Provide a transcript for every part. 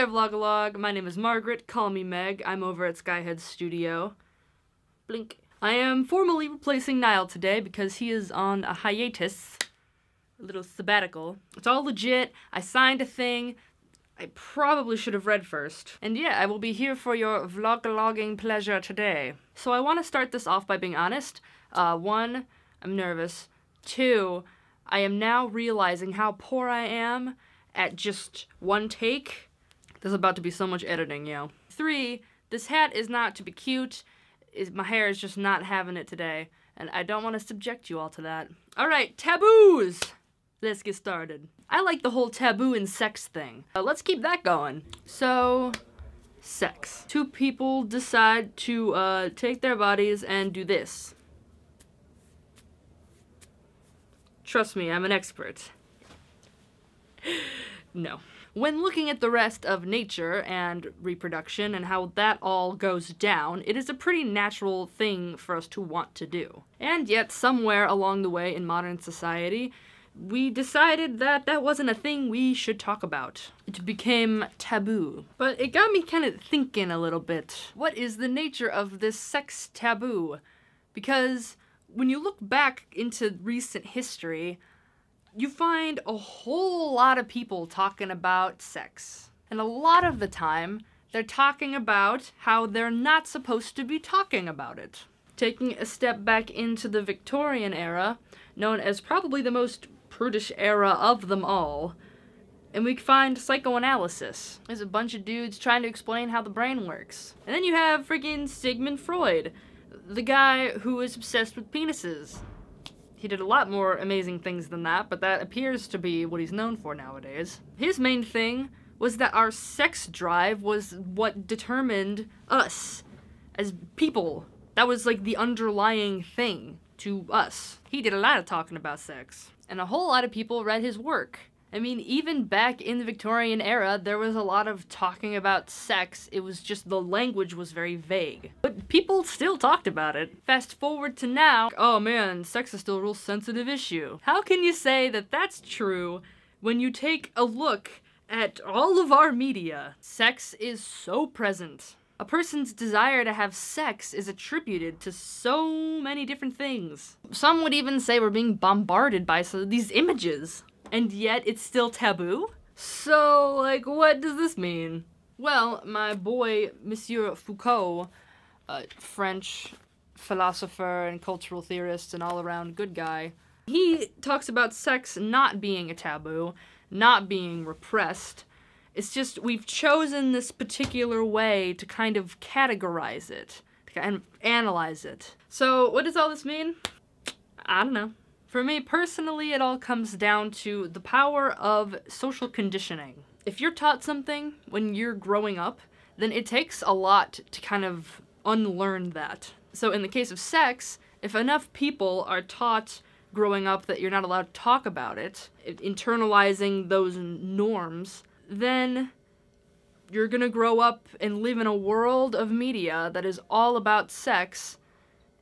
there, Vlogalogue. My name is Margaret. Call me Meg. I'm over at Skyhead Studio. Blink. I am formally replacing Niall today because he is on a hiatus. A little sabbatical. It's all legit. I signed a thing I probably should have read first. And yeah, I will be here for your vlogalogging pleasure today. So I want to start this off by being honest. 1, I'm nervous. 2, I am now realizing how poor I am at just one take. There's about to be so much editing, yo. 3, this hat is not to be cute. My hair is just not having it today. And I don't want to subject you all to that. Alright, taboos! Let's get started. I like the whole taboo and sex thing. Let's keep that going. So, sex. 2 people decide to take their bodies and do this. Trust me, I'm an expert. No. When looking at the rest of nature and reproduction and how that all goes down, it is a pretty natural thing for us to want to do. And yet, somewhere along the way in modern society, we decided that that wasn't a thing we should talk about. It became taboo. But it got me kind of thinking a little bit. What is the nature of this sex taboo? Because when you look back into recent history, you find a whole lot of people talking about sex. And a lot of the time, they're talking about how they're not supposed to be talking about it. Taking a step back into the Victorian era, known as probably the most prudish era of them all, and we find psychoanalysis. There's a bunch of dudes trying to explain how the brain works. And then you have freaking Sigmund Freud, the guy who is obsessed with penises. He did a lot more amazing things than that, but that appears to be what he's known for nowadays. His main thing was that our sex drive was what determined us as people. That was like the underlying thing to us. He did a lot of talking about sex. And a whole lot of people read his work. I mean, even back in the Victorian era, there was a lot of talking about sex. It was just the language was very vague. But people still talked about it. Fast forward to now, oh man, sex is still a real sensitive issue. How can you say that that's true when you take a look at all of our media? Sex is so present. A person's desire to have sex is attributed to so many different things. Some would even say we're being bombarded by some of these images. And yet it's still taboo? So, like, what does this mean? Well, my boy, Monsieur Foucault, a French philosopher and cultural theorist and all-around good guy, he talks about sex not being a taboo, not being repressed. It's just we've chosen this particular way to kind of categorize it, to kind of analyze it. So what does all this mean? I don't know. For me personally, it all comes down to the power of social conditioning. If you're taught something when you're growing up, then it takes a lot to kind of unlearn that. So in the case of sex, if enough people are taught growing up that you're not allowed to talk about it, internalizing those norms, then you're gonna grow up and live in a world of media that is all about sex,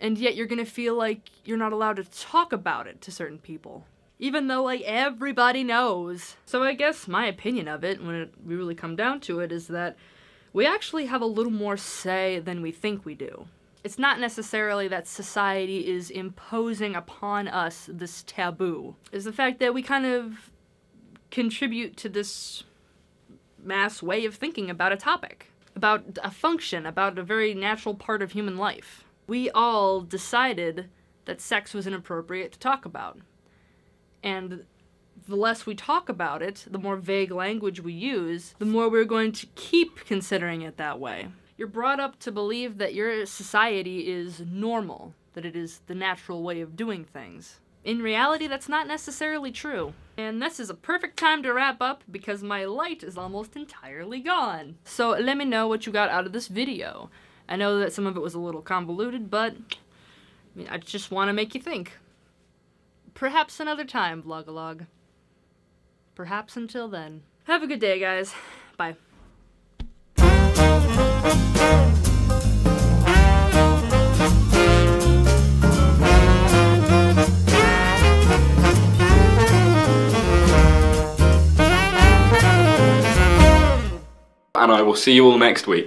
and yet you're gonna feel like you're not allowed to talk about it to certain people. Even though, like, everybody knows. So I guess my opinion of it, when we really come down to it, is that we actually have a little more say than we think we do. It's not necessarily that society is imposing upon us this taboo. It's the fact that we kind of contribute to this mass way of thinking about a topic, about a function, about a very natural part of human life. We all decided that sex was inappropriate to talk about. And the less we talk about it, the more vague language we use, the more we're going to keep considering it that way. You're brought up to believe that your society is normal, that it is the natural way of doing things. In reality, that's not necessarily true. And this is a perfect time to wrap up because my light is almost entirely gone. So let me know what you got out of this video. I know that some of it was a little convoluted, but I just want to make you think. Perhaps another time, Vlogalogue. Perhaps until then. Have a good day, guys. Bye. and I will see you all next week.